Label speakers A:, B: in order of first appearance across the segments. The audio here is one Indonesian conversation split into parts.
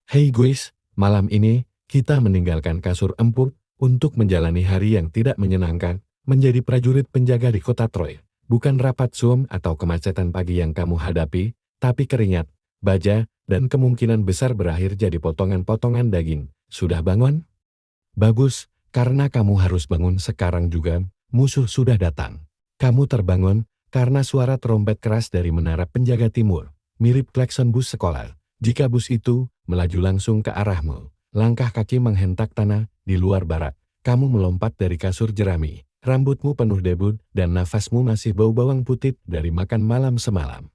A: Hei guys, malam ini kita meninggalkan kasur empuk untuk menjalani hari yang tidak menyenangkan, menjadi prajurit penjaga di kota Troy. Bukan rapat Zoom atau kemacetan pagi yang kamu hadapi, tapi keringat, baja, dan kemungkinan besar berakhir jadi potongan-potongan daging. Sudah bangun? Bagus, karena kamu harus bangun sekarang juga, musuh sudah datang. Kamu terbangun karena suara trompet keras dari menara penjaga timur, mirip klakson bus sekolah. Jika bus itu melaju langsung ke arahmu, langkah kaki menghentak tanah di luar barat. Kamu melompat dari kasur jerami, rambutmu penuh debu dan nafasmu masih bau bawang putih dari makan malam semalam.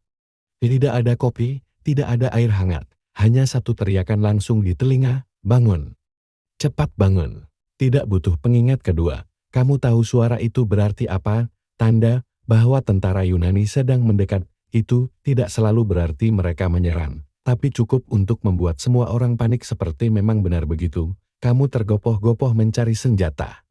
A: Tidak ada kopi, tidak ada air hangat, hanya satu teriakan langsung di telinga, bangun. Cepat bangun. Tidak butuh pengingat kedua. Kamu tahu suara itu berarti apa? Tanda bahwa tentara Yunani sedang mendekat. Itu tidak selalu berarti mereka menyerang, tapi cukup untuk membuat semua orang panik seperti memang benar begitu. Kamu tergopoh-gopoh mencari senjata.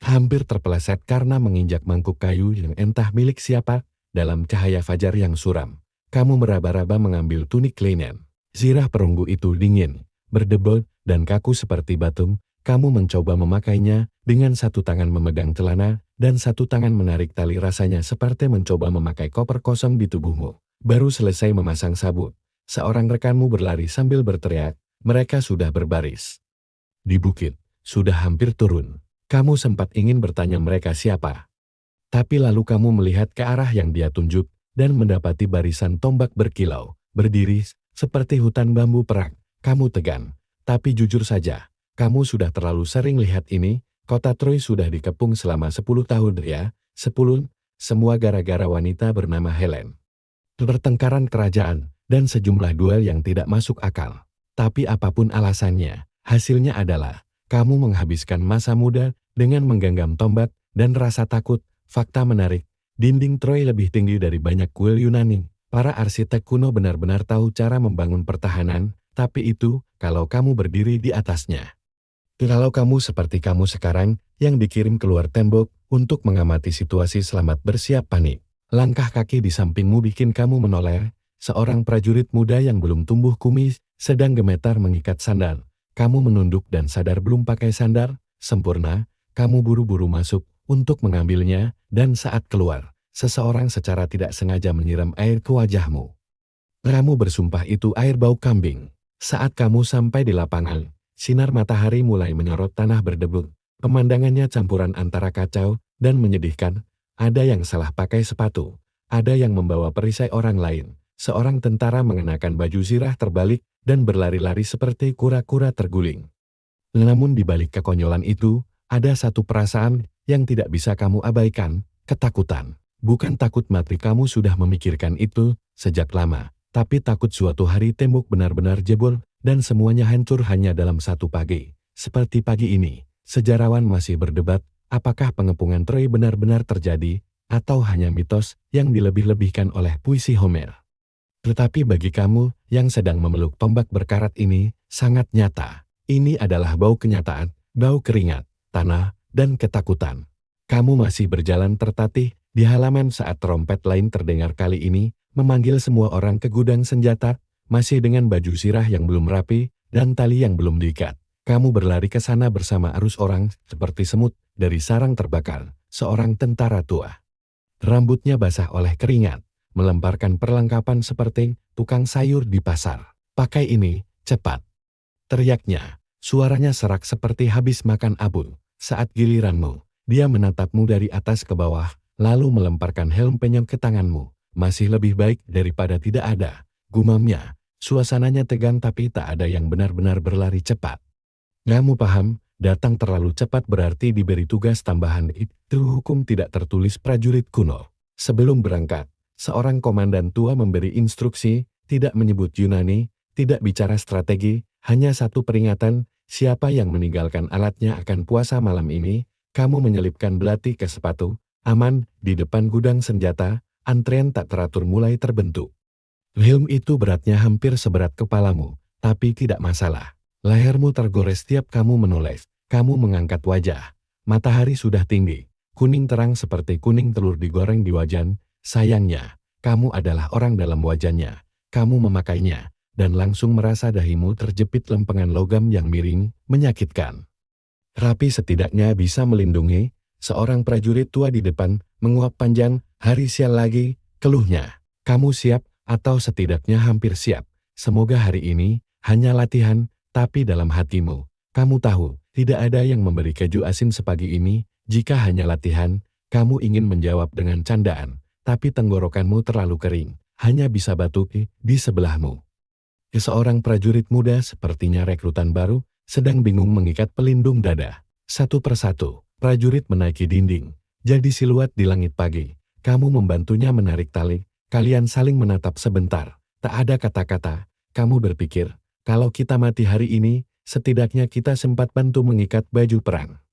A: Hampir terpeleset karena menginjak mangkuk kayu yang entah milik siapa dalam cahaya fajar yang suram. Kamu meraba-raba mengambil tunik linen. Zirah perunggu itu dingin, berdebol, dan kaku seperti batu. Kamu mencoba memakainya dengan satu tangan memegang celana dan satu tangan menarik tali, rasanya seperti mencoba memakai koper kosong di tubuhmu. Baru selesai memasang sabuk, seorang rekanmu berlari sambil berteriak, mereka sudah berbaris di bukit, sudah hampir turun. Kamu sempat ingin bertanya mereka siapa. Tapi lalu kamu melihat ke arah yang dia tunjuk dan mendapati barisan tombak berkilau, berdiri seperti hutan bambu perak. Kamu tegang, tapi jujur saja, kamu sudah terlalu sering lihat ini. Kota Troy sudah dikepung selama 10 tahun ya, 10, semua gara-gara wanita bernama Helen. Pertengkaran kerajaan, dan sejumlah duel yang tidak masuk akal. Tapi apapun alasannya, hasilnya adalah, kamu menghabiskan masa muda dengan menggenggam tombak dan rasa takut. Fakta menarik, dinding Troy lebih tinggi dari banyak kuil Yunani. Para arsitek kuno benar-benar tahu cara membangun pertahanan, tapi itu kalau kamu berdiri di atasnya. Kalau kamu seperti kamu sekarang, yang dikirim keluar tembok untuk mengamati situasi, selamat bersiap panik. Langkah kaki di sampingmu bikin kamu menoleh. Seorang prajurit muda yang belum tumbuh kumis sedang gemetar mengikat sandal. Kamu menunduk dan sadar belum pakai sandal sempurna. Kamu buru-buru masuk untuk mengambilnya, dan saat keluar, seseorang secara tidak sengaja menyiram air ke wajahmu. Kamu bersumpah itu air bau kambing. Saat kamu sampai di lapangan, sinar matahari mulai menyorot tanah berdebu. Pemandangannya campuran antara kacau dan menyedihkan. Ada yang salah pakai sepatu, ada yang membawa perisai orang lain. Seorang tentara mengenakan baju zirah terbalik dan berlari-lari seperti kura-kura terguling. Namun di balik kekonyolan itu, ada satu perasaan yang tidak bisa kamu abaikan, ketakutan. Bukan takut mati, kamu sudah memikirkan itu sejak lama, tapi takut suatu hari tembok benar-benar jebol dan semuanya hancur hanya dalam satu pagi. Seperti pagi ini, sejarawan masih berdebat, apakah pengepungan Troy benar-benar terjadi, atau hanya mitos yang dilebih-lebihkan oleh puisi Homer. Tetapi bagi kamu yang sedang memeluk tombak berkarat ini, sangat nyata. Ini adalah bau kenyataan, bau keringat, tanah, dan ketakutan. Kamu masih berjalan tertatih di halaman saat trompet lain terdengar, kali ini memanggil semua orang ke gudang senjata, masih dengan baju zirah yang belum rapi dan tali yang belum diikat. Kamu berlari ke sana bersama arus orang seperti semut dari sarang terbakar. Seorang tentara tua, rambutnya basah oleh keringat, melemparkan perlengkapan seperti tukang sayur di pasar. Pakai ini, cepat, teriaknya. Suaranya serak seperti habis makan abu. Saat giliranmu, dia menatapmu dari atas ke bawah, lalu melemparkan helm penyok ke tanganmu. Masih lebih baik daripada tidak ada, gumamnya. Suasananya tegang tapi tak ada yang benar-benar berlari cepat. Kamu paham, datang terlalu cepat berarti diberi tugas tambahan. Itu hukum tidak tertulis prajurit kuno. Sebelum berangkat, seorang komandan tua memberi instruksi, tidak menyebut Yunani, tidak bicara strategi, hanya satu peringatan, siapa yang meninggalkan alatnya akan puasa malam ini. Kamu menyelipkan belati ke sepatu, aman, di depan gudang senjata, antrean tak teratur mulai terbentuk. Helm itu beratnya hampir seberat kepalamu, tapi tidak masalah. Lehermu tergores setiap kamu menoleh. Kamu mengangkat wajah. Matahari sudah tinggi, kuning terang seperti kuning telur digoreng di wajan. Sayangnya, kamu adalah orang dalam wajannya. Kamu memakainya, dan langsung merasa dahimu terjepit lempengan logam yang miring, menyakitkan. Rapi setidaknya bisa melindungi. Seorang prajurit tua di depan menguap panjang. Hari sial lagi, keluhnya. Kamu siap, atau setidaknya hampir siap. Semoga hari ini hanya latihan, tapi dalam hatimu, kamu tahu, tidak ada yang memberi keju asin sepagi ini. Jika hanya latihan, kamu ingin menjawab dengan candaan, tapi tenggorokanmu terlalu kering, hanya bisa batuk di sebelahmu. Seorang prajurit muda sepertinya rekrutan baru, sedang bingung mengikat pelindung dada. Satu persatu, prajurit menaiki dinding. Jadi siluet di langit pagi. Kamu membantunya menarik tali. Kalian saling menatap sebentar. Tak ada kata-kata. Kamu berpikir, kalau kita mati hari ini, setidaknya kita sempat bantu mengikat baju perang.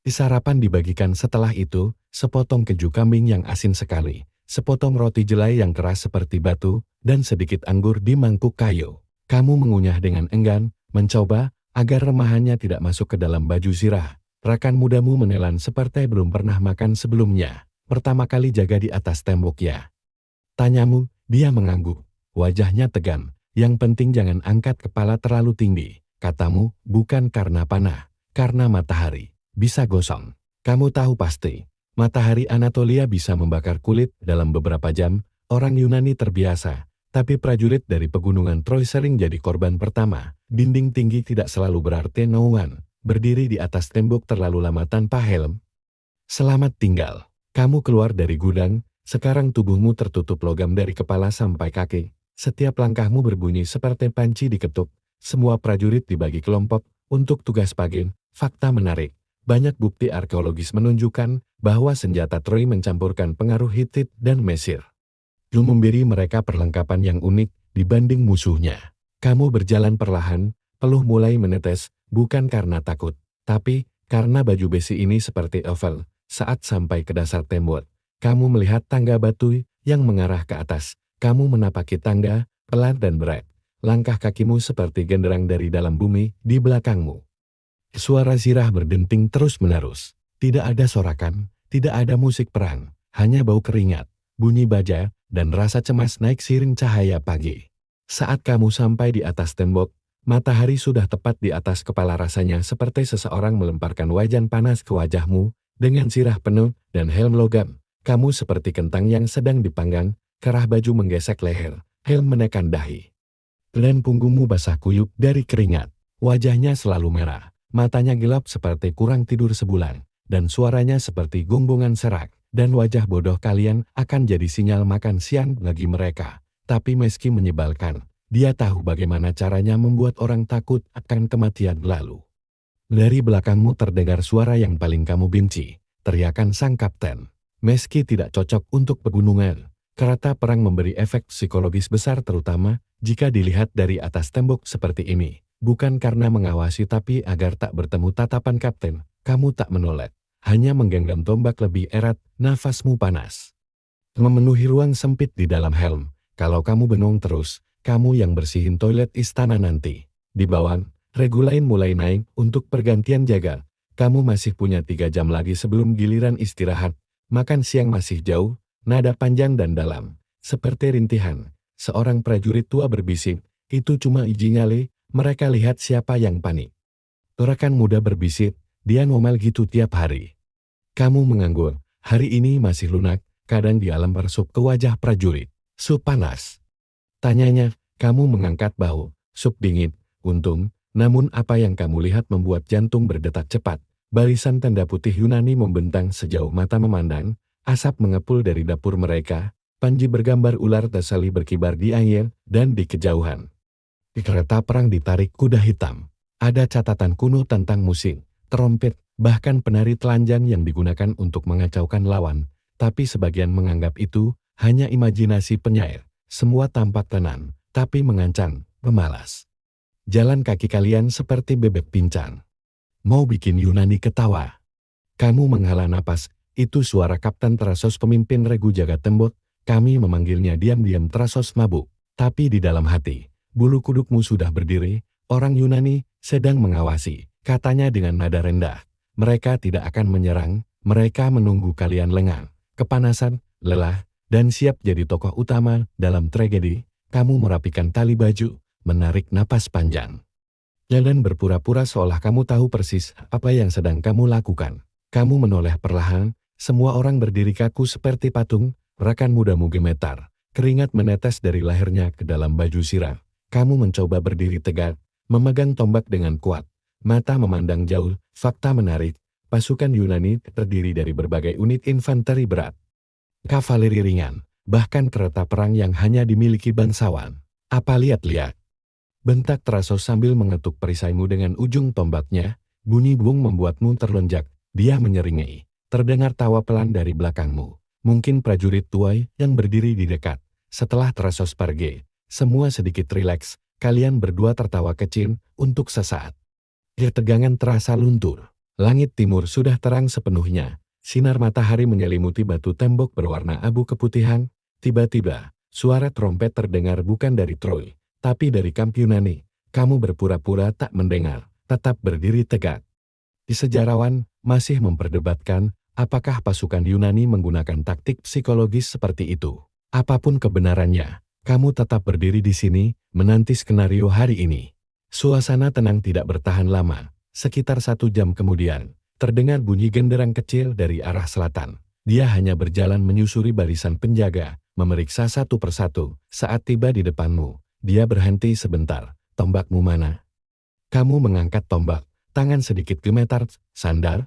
A: Sarapan dibagikan setelah itu, sepotong keju kambing yang asin sekali, sepotong roti jelai yang keras seperti batu, dan sedikit anggur di mangkuk kayu. Kamu mengunyah dengan enggan, mencoba, agar remahannya tidak masuk ke dalam baju zirah. Rekan mudamu menelan seperti belum pernah makan sebelumnya. Pertama kali jaga di atas tembok ya? Tanyamu, dia mengangguk. Wajahnya tegang. Yang penting jangan angkat kepala terlalu tinggi. Katamu, bukan karena panah, karena matahari. Bisa gosong. Kamu tahu pasti, matahari Anatolia bisa membakar kulit dalam beberapa jam. Orang Yunani terbiasa. Tapi prajurit dari pegunungan Troy sering jadi korban pertama. Dinding tinggi tidak selalu berarti naungan. Berdiri di atas tembok terlalu lama tanpa helm. Selamat tinggal. Kamu keluar dari gudang. Sekarang tubuhmu tertutup logam dari kepala sampai kaki. Setiap langkahmu berbunyi seperti panci diketuk. Semua prajurit dibagi kelompok untuk tugas pagi. Fakta menarik. Banyak bukti arkeologis menunjukkan bahwa senjata Troy mencampurkan pengaruh Hittite dan Mesir. Lu memberi mereka perlengkapan yang unik dibanding musuhnya. Kamu berjalan perlahan, peluh mulai menetes, bukan karena takut, tapi karena baju besi ini seperti oval. Saat sampai ke dasar tembok, kamu melihat tangga batu yang mengarah ke atas. Kamu menapaki tangga, pelan dan berat. Langkah kakimu seperti genderang dari dalam bumi di belakangmu. Suara zirah berdenting terus-menerus. Tidak ada sorakan, tidak ada musik perang, hanya bau keringat, bunyi baja, dan rasa cemas naik seiring cahaya pagi. Saat kamu sampai di atas tembok, matahari sudah tepat di atas kepala, rasanya seperti seseorang melemparkan wajan panas ke wajahmu, dengan sirah penuh dan helm logam. Kamu seperti kentang yang sedang dipanggang, kerah baju menggesek leher, helm menekan dahi. Dan punggungmu basah kuyup dari keringat. Wajahnya selalu merah, matanya gelap seperti kurang tidur sebulan, dan suaranya seperti gonggongan serak. Dan wajah bodoh kalian akan jadi sinyal makan siang bagi mereka. Tapi meski menyebalkan, dia tahu bagaimana caranya membuat orang takut akan kematian lalu. Dari belakangmu terdengar suara yang paling kamu benci, teriakan sang kapten. Meski tidak cocok untuk pegunungan, kereta perang memberi efek psikologis besar terutama jika dilihat dari atas tembok seperti ini. Bukan karena mengawasi tapi agar tak bertemu tatapan kapten, kamu tak menoleh. Hanya menggenggam tombak lebih erat, nafasmu panas. Memenuhi ruang sempit di dalam helm. Kalau kamu bengong terus, kamu yang bersihin toilet istana nanti. Di bawah, regulain mulai naik untuk pergantian jaga. Kamu masih punya 3 jam lagi sebelum giliran istirahat. Makan siang masih jauh, nada panjang dan dalam. Seperti rintihan, seorang prajurit tua berbisik, itu cuma iji nyale, mereka lihat siapa yang panik. Rekan muda berbisik, dia ngomel gitu tiap hari. Kamu menganggur, hari ini masih lunak, kadang dia lempar sup ke wajah prajurit. Sup panas. Tanyanya, kamu mengangkat bahu, sup dingin, untung, namun apa yang kamu lihat membuat jantung berdetak cepat. Barisan tanda putih Yunani membentang sejauh mata memandang, asap mengepul dari dapur mereka, panji bergambar ular tasali berkibar di air dan di kejauhan. Di kereta perang ditarik kuda hitam. Ada catatan kuno tentang musik, trompet, bahkan penari telanjang yang digunakan untuk mengacaukan lawan, tapi sebagian menganggap itu hanya imajinasi penyair. Semua tampak tenang, tapi mengancam, pemalas. Jalan kaki kalian seperti bebek pincang. Mau bikin Yunani ketawa. Kamu menghela napas, itu suara Kapten Trasos pemimpin regu jaga tembok, kami memanggilnya diam-diam Trasos mabuk. Tapi di dalam hati, bulu kudukmu sudah berdiri, orang Yunani sedang mengawasi, katanya dengan nada rendah. Mereka tidak akan menyerang, mereka menunggu kalian lengah, kepanasan, lelah, dan siap jadi tokoh utama dalam tragedi. Kamu merapikan tali baju, menarik napas panjang. Dan berpura-pura seolah kamu tahu persis apa yang sedang kamu lakukan. Kamu menoleh perlahan, semua orang berdiri kaku seperti patung, rekan mudamu gemetar. Keringat menetes dari lehernya ke dalam baju sirah. Kamu mencoba berdiri tegak, memegang tombak dengan kuat. Mata memandang jauh, fakta menarik. Pasukan Yunani terdiri dari berbagai unit infanteri berat, kavaleri ringan, bahkan kereta perang yang hanya dimiliki bangsawan. Apa lihat-lihat? Bentak Terasos sambil mengetuk perisaimu dengan ujung tombaknya. Bunyi bung membuatmu terlonjak. Dia menyeringai. Terdengar tawa pelan dari belakangmu. Mungkin prajurit tuai yang berdiri di dekat. Setelah Terasos pergi, semua sedikit rileks. Kalian berdua tertawa kecil untuk sesaat. Ketegangan terasa luntur. Langit timur sudah terang sepenuhnya. Sinar matahari menyelimuti batu tembok berwarna abu keputihan. Tiba-tiba, suara trompet terdengar bukan dari Troy, tapi dari kamp Yunani. Kamu berpura-pura tak mendengar, tetap berdiri tegak. Di sejarawan masih memperdebatkan apakah pasukan Yunani menggunakan taktik psikologis seperti itu. Apapun kebenarannya, kamu tetap berdiri di sini, menanti skenario hari ini. Suasana tenang tidak bertahan lama. Sekitar 1 jam kemudian, terdengar bunyi genderang kecil dari arah selatan. Dia hanya berjalan menyusuri barisan penjaga, memeriksa satu persatu. Saat tiba di depanmu, dia berhenti sebentar. Tombakmu mana? Kamu mengangkat tombak, tangan sedikit gemetar. Sandal?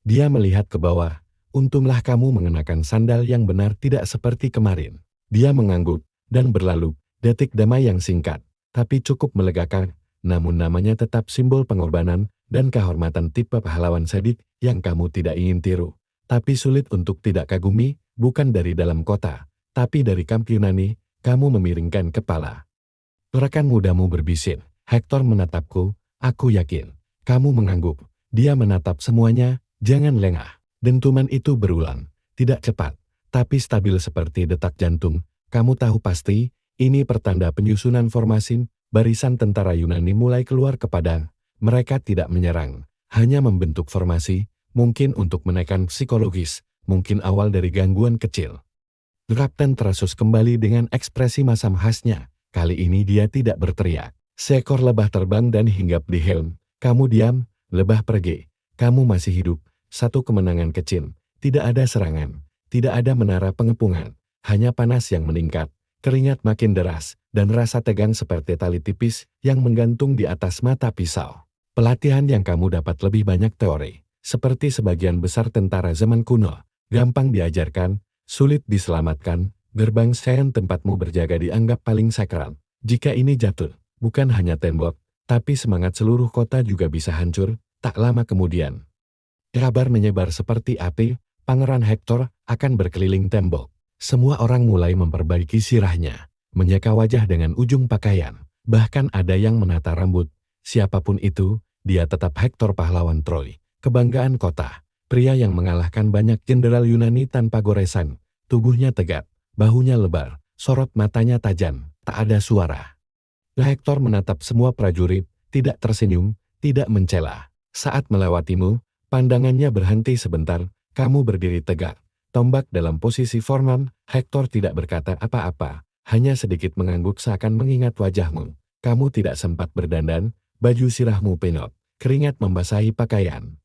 A: Dia melihat ke bawah. Untunglah kamu mengenakan sandal yang benar, tidak seperti kemarin. Dia mengangguk dan berlalu. Detik damai yang singkat, tapi cukup melegakan. Namun namanya tetap simbol pengorbanan dan kehormatan tipe pahlawan sadik yang kamu tidak ingin tiru. Tapi sulit untuk tidak kagumi, bukan dari dalam kota, tapi dari kamp Yunani. Kamu memiringkan kepala. Rekan mudamu berbisin. Hector menatapku, aku yakin. Kamu mengangguk. Dia menatap semuanya, jangan lengah. Dentuman itu berulang, tidak cepat, tapi stabil seperti detak jantung. Kamu tahu pasti, ini pertanda penyusunan formasi. Barisan tentara Yunani mulai keluar ke padang. Mereka tidak menyerang, hanya membentuk formasi, mungkin untuk menekan psikologis, mungkin awal dari gangguan kecil. Kapten Terasos kembali dengan ekspresi masam khasnya. Kali ini dia tidak berteriak. Seekor lebah terbang dan hinggap di helm. Kamu diam, lebah pergi. Kamu masih hidup. Satu kemenangan kecil. Tidak ada serangan. Tidak ada menara pengepungan. Hanya panas yang meningkat. Keringat makin deras, dan rasa tegang seperti tali tipis yang menggantung di atas mata pisau. Pelatihan yang kamu dapat lebih banyak teori. Seperti sebagian besar tentara zaman kuno. Gampang diajarkan, sulit diselamatkan. Gerbang Sean tempatmu berjaga dianggap paling sakral. Jika ini jatuh, bukan hanya tembok, tapi semangat seluruh kota juga bisa hancur. Tak lama kemudian, kabar menyebar seperti api. Pangeran Hector akan berkeliling tembok. Semua orang mulai memperbaiki sirahnya, menyeka wajah dengan ujung pakaian. Bahkan ada yang menata rambut. Siapapun itu, dia tetap Hector pahlawan Troy. Kebanggaan kota. Pria yang mengalahkan banyak jenderal Yunani tanpa goresan. Tubuhnya tegap, bahunya lebar, sorot matanya tajam, tak ada suara. Hector menatap semua prajurit, tidak tersenyum, tidak mencela. Saat melewatimu, pandangannya berhenti sebentar. Kamu berdiri tegak. Tombak dalam posisi formal. Hector tidak berkata apa-apa, hanya sedikit mengangguk seakan mengingat wajahmu. Kamu tidak sempat berdandan, baju sirahmu penyot, keringat membasahi pakaian.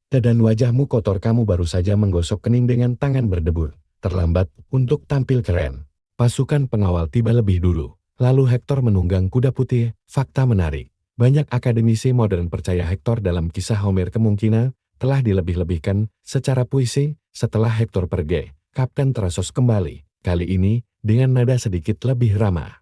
A: Dan wajahmu kotor, kamu baru saja menggosok kening dengan tangan berdebu. Terlambat untuk tampil keren. Pasukan pengawal tiba lebih dulu, lalu Hector menunggang kuda putih. Fakta menarik. Banyak akademisi modern percaya Hector dalam kisah Homer kemungkinan telah dilebih-lebihkan secara puisi. Setelah Hector pergi, Kapten Terasos kembali, kali ini dengan nada sedikit lebih ramah.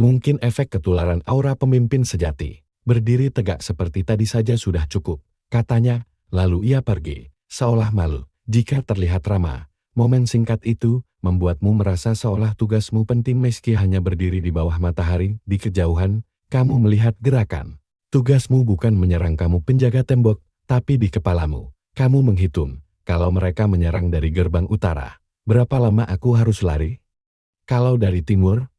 A: Mungkin efek ketularan aura pemimpin sejati. Berdiri tegak seperti tadi saja sudah cukup, katanya, lalu ia pergi, seolah malu. Jika terlihat ramah, momen singkat itu membuatmu merasa seolah tugasmu penting meski hanya berdiri di bawah matahari. Di kejauhan, kamu melihat gerakan. Tugasmu bukan menyerang kamu penjaga tembok, tapi di kepalamu. Kamu menghitung. Kalau mereka menyerang dari gerbang utara, berapa lama aku harus lari? Kalau dari timur?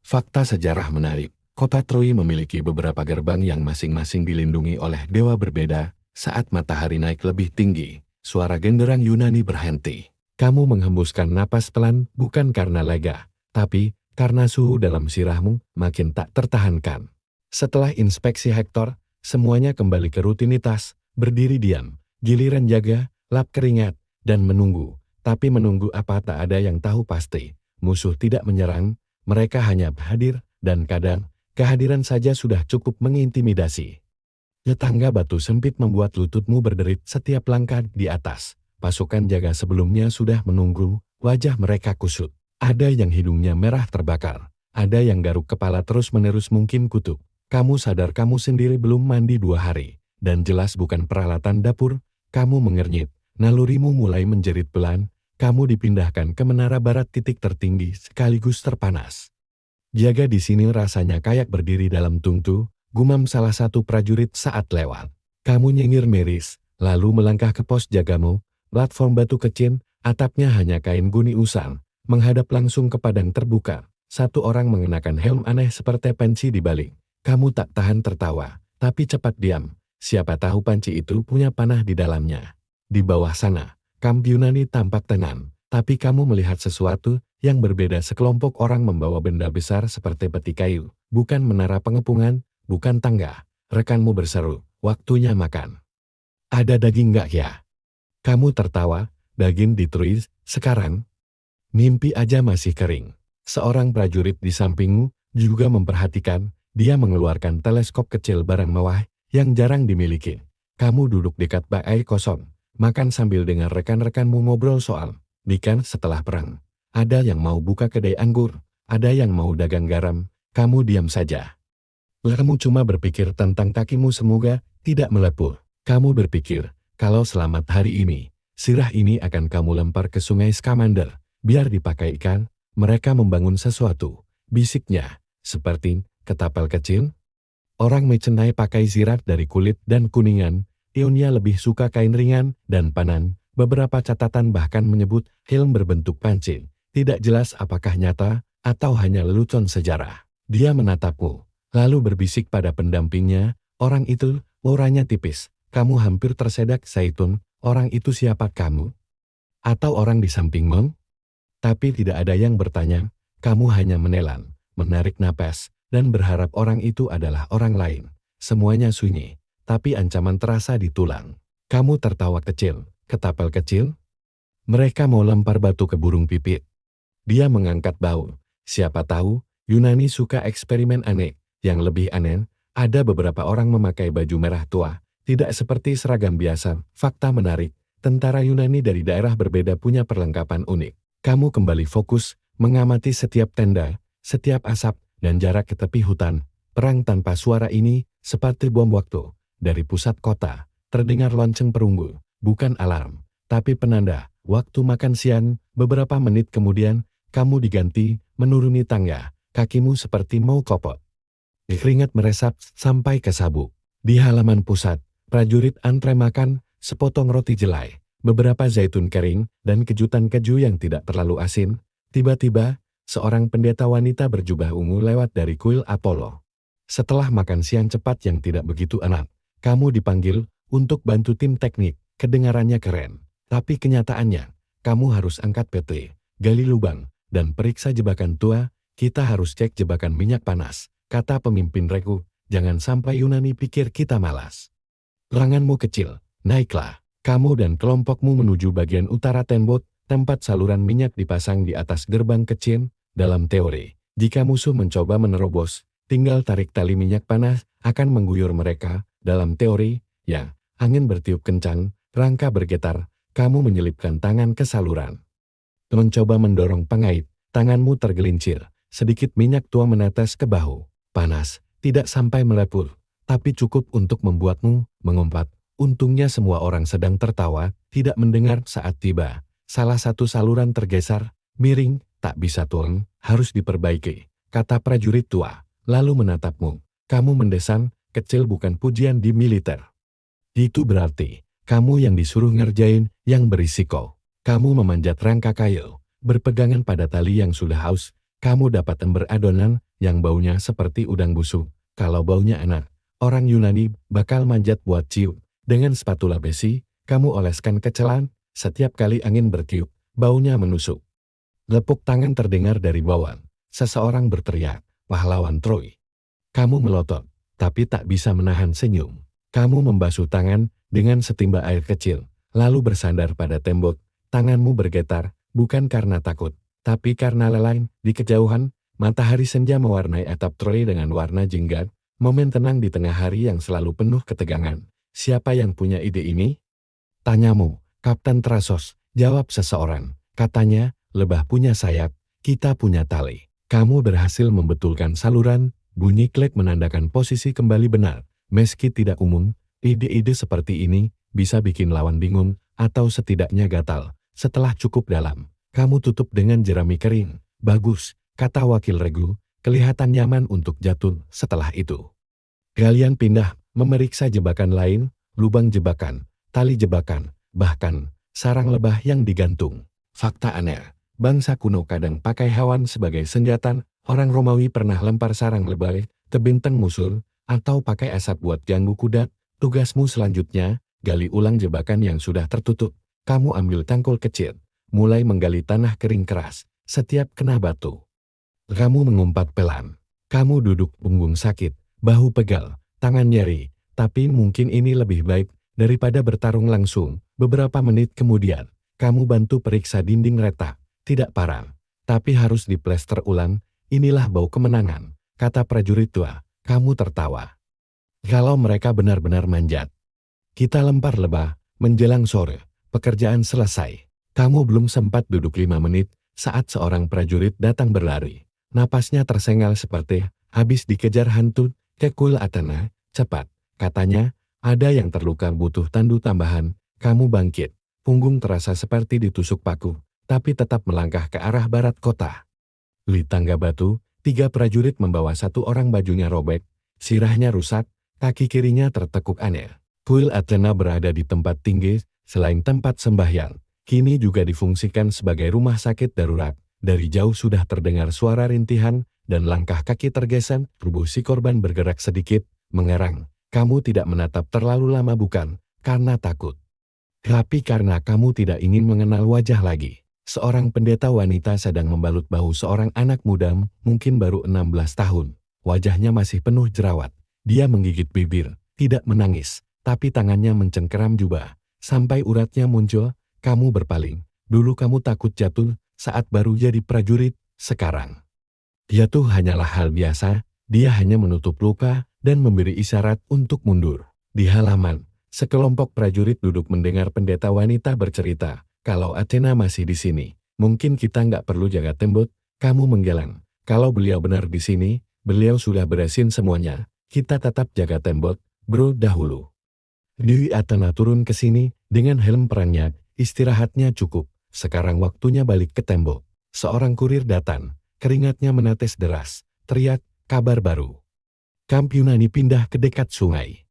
A: Fakta sejarah menarik. Kota Troy memiliki beberapa gerbang yang masing-masing dilindungi oleh dewa berbeda. Saat matahari naik lebih tinggi, suara genderang Yunani berhenti. Kamu menghembuskan napas pelan bukan karena lega, tapi karena suhu dalam sirahmu makin tak tertahankan. Setelah inspeksi Hector, semuanya kembali ke rutinitas, berdiri diam, giliran jaga, lap keringat, dan menunggu. Tapi menunggu apa tak ada yang tahu pasti. Musuh tidak menyerang, mereka hanya hadir, dan kadang, kehadiran saja sudah cukup mengintimidasi. Tangga batu sempit membuat lututmu berderit setiap langkah di atas. Pasukan jaga sebelumnya sudah menunggu, wajah mereka kusut. Ada yang hidungnya merah terbakar, ada yang garuk kepala terus-menerus mungkin kutuk. Kamu sadar kamu sendiri belum mandi 2 hari, dan jelas bukan peralatan dapur. Kamu mengernyit, nalurimu mulai menjerit pelan, kamu dipindahkan ke menara barat titik tertinggi sekaligus terpanas. Jaga di sini rasanya kayak berdiri dalam tungtu, gumam salah satu prajurit saat lewat. Kamu nyengir miris, lalu melangkah ke pos jagamu, platform batu kecil, atapnya hanya kain guni usang. Menghadap langsung ke padang terbuka, satu orang mengenakan helm aneh seperti panci di balik. Kamu tak tahan tertawa, tapi cepat diam. Siapa tahu panci itu punya panah di dalamnya. Di bawah sana, kamp Yunani tampak tenang, tapi kamu melihat sesuatu yang berbeda. Sekelompok orang membawa benda besar seperti peti kayu, bukan menara pengepungan, bukan tangga. Rekanmu berseru, waktunya makan. Ada daging nggak ya? Kamu tertawa, daging ditulis, sekarang? Mimpi aja masih kering. Seorang prajurit di sampingmu juga memperhatikan, dia mengeluarkan teleskop kecil barang mewah yang jarang dimiliki. Kamu duduk dekat bak air kosong, makan sambil dengar rekan-rekanmu ngobrol soal nikah setelah perang. Ada yang mau buka kedai anggur, ada yang mau dagang garam, kamu diam saja. Kamu cuma berpikir tentang kakimu semoga tidak melepuh. Kamu berpikir, kalau selamat hari ini, sirah ini akan kamu lempar ke sungai Scamander. Biar dipakai ikan, mereka membangun sesuatu, bisiknya, seperti ketapel kecil. Orang Mecenai pakai zirat dari kulit dan kuningan, Ionia lebih suka kain ringan dan panan. Beberapa catatan bahkan menyebut helm berbentuk panci. Tidak jelas apakah nyata atau hanya lelucon sejarah. Dia menatapmu, lalu berbisik pada pendampingnya, orang itu, auranya tipis. Kamu hampir tersedak zaitun, orang itu siapa kamu? Atau orang di sampingmu? Tapi tidak ada yang bertanya, kamu hanya menelan, menarik napas, dan berharap orang itu adalah orang lain. Semuanya sunyi, tapi ancaman terasa di tulang. Kamu tertawa kecil, ketapel kecil? Mereka mau lempar batu ke burung pipit. Dia mengangkat bahu. Siapa tahu, Yunani suka eksperimen aneh. Yang lebih aneh, ada beberapa orang memakai baju merah tua, tidak seperti seragam biasa. Fakta menarik, tentara Yunani dari daerah berbeda punya perlengkapan unik. Kamu kembali fokus, mengamati setiap tenda, setiap asap, dan jarak ke tepi hutan. Perang tanpa suara ini, seperti bom waktu. Dari pusat kota, terdengar lonceng perunggu, bukan alarm, tapi penanda. Waktu makan siang, beberapa menit kemudian, kamu diganti, menuruni tangga, kakimu seperti mau kopot. Keringat meresap sampai ke sabuk. Di halaman pusat, prajurit antre makan, sepotong roti jelai, beberapa zaitun kering, dan kejutan keju yang tidak terlalu asin. Tiba-tiba, seorang pendeta wanita berjubah ungu lewat dari kuil Apollo. Setelah makan siang cepat yang tidak begitu enak, kamu dipanggil untuk bantu tim teknik. Kedengarannya keren, tapi kenyataannya, kamu harus angkat PT, gali lubang, dan periksa jebakan tua. Kita harus cek jebakan minyak panas, kata pemimpin regu. Jangan sampai Yunani pikir kita malas. Lenganmu kecil, naiklah. Kamu dan kelompokmu menuju bagian utara tembok, tempat saluran minyak dipasang di atas gerbang kecil. Dalam teori, jika musuh mencoba menerobos, tinggal tarik tali minyak panas, akan mengguyur mereka. Dalam teori, ya, angin bertiup kencang, rangka bergetar, kamu menyelipkan tangan ke saluran. Mencoba mendorong pengait, tanganmu tergelincir, sedikit minyak tua menetes ke bahu. Panas, tidak sampai melepuh, tapi cukup untuk membuatmu mengumpat. Untungnya semua orang sedang tertawa, tidak mendengar saat tiba. Salah satu saluran tergeser, miring, tak bisa turun, harus diperbaiki, kata prajurit tua, lalu menatapmu. Kamu mendesan, kecil bukan pujian di militer. Itu berarti, kamu yang disuruh ngerjain, yang berisiko. Kamu memanjat rangka kayu, berpegangan pada tali yang sudah haus. Kamu dapat ember adonan, yang baunya seperti udang busuk. Kalau baunya enak, orang Yunani bakal manjat buat cium. Dengan spatula besi, kamu oleskan ke celan, setiap kali angin bertiup, baunya menusuk. Lepuk tangan terdengar dari bawah. Seseorang berteriak, pahlawan Troy. Kamu melotot, tapi tak bisa menahan senyum. Kamu membasuh tangan dengan setimba air kecil, lalu bersandar pada tembok. Tanganmu bergetar, bukan karena takut, tapi karena lelah. Di kejauhan, matahari senja mewarnai atap Troy dengan warna jingga. Momen tenang di tengah hari yang selalu penuh ketegangan. Siapa yang punya ide ini? Tanyamu, Kapten Trasos, jawab seseorang. Katanya, lebah punya sayap, kita punya tali. Kamu berhasil membetulkan saluran, bunyi klik menandakan posisi kembali benar. Meski tidak umum, ide-ide seperti ini bisa bikin lawan bingung, atau setidaknya gatal. Setelah cukup dalam, kamu tutup dengan jerami kering. Bagus, kata wakil regu, kelihatan nyaman untuk jatuh. Setelah itu, kalian pindah, memeriksa jebakan lain, lubang jebakan, tali jebakan, bahkan sarang lebah yang digantung. Fakta aneh, bangsa kuno kadang pakai hewan sebagai senjata. Orang Romawi pernah lempar sarang lebah ke bintang musuh, atau pakai asap buat ganggu kuda. Tugasmu selanjutnya, gali ulang jebakan yang sudah tertutup. Kamu ambil tangkul kecil, mulai menggali tanah kering keras. Setiap kena batu, kamu mengumpat pelan. Kamu duduk punggung sakit, bahu pegal, tangan nyeri, tapi mungkin ini lebih baik daripada bertarung langsung. Beberapa menit kemudian, kamu bantu periksa dinding retak. Tidak parah, tapi harus diplester ulang. Inilah bau kemenangan, kata prajurit tua. Kamu tertawa. Kalau mereka benar-benar manjat. Kita lempar lebah, menjelang sore, pekerjaan selesai. Kamu belum sempat duduk 5 menit, saat seorang prajurit datang berlari. Napasnya tersengal seperti habis dikejar hantu. Ke Kuil Athena, cepat, katanya, ada yang terluka butuh tandu tambahan. Kamu bangkit, punggung terasa seperti ditusuk paku, tapi tetap melangkah ke arah barat kota. Di tangga batu, 3 prajurit membawa 1 orang bajunya robek, sirahnya rusak, kaki kirinya tertekuk aneh. Kuil Athena berada di tempat tinggi, selain tempat sembahyang, kini juga difungsikan sebagai rumah sakit darurat. Dari jauh sudah terdengar suara rintihan, dan langkah kaki tergesa. Tubuh si korban bergerak sedikit, mengerang. Kamu tidak menatap terlalu lama bukan, karena takut, tapi karena kamu tidak ingin mengenal wajah lagi. Seorang pendeta wanita sedang membalut bahu seorang anak muda, mungkin baru 16 tahun. Wajahnya masih penuh jerawat. Dia menggigit bibir, tidak menangis, tapi tangannya mencengkeram jubah. Sampai uratnya muncul, kamu berpaling. Dulu kamu takut jatuh saat baru jadi prajurit, sekarang jatuh hanyalah hal biasa. Dia hanya menutup luka dan memberi isyarat untuk mundur. Di halaman, sekelompok prajurit duduk mendengar pendeta wanita bercerita. Kalau Athena masih di sini, mungkin kita nggak perlu jaga tembok. Kamu menggeleng. Kalau beliau benar di sini, beliau sudah beresin semuanya. Kita tetap jaga tembok, bro. Dahulu Dewi Athena turun ke sini dengan helm perangnya. Istirahatnya cukup. Sekarang waktunya balik ke tembok. Seorang kurir datang. Keringatnya menetes deras. Teriak, kabar baru. Kamp Yunani pindah ke dekat sungai.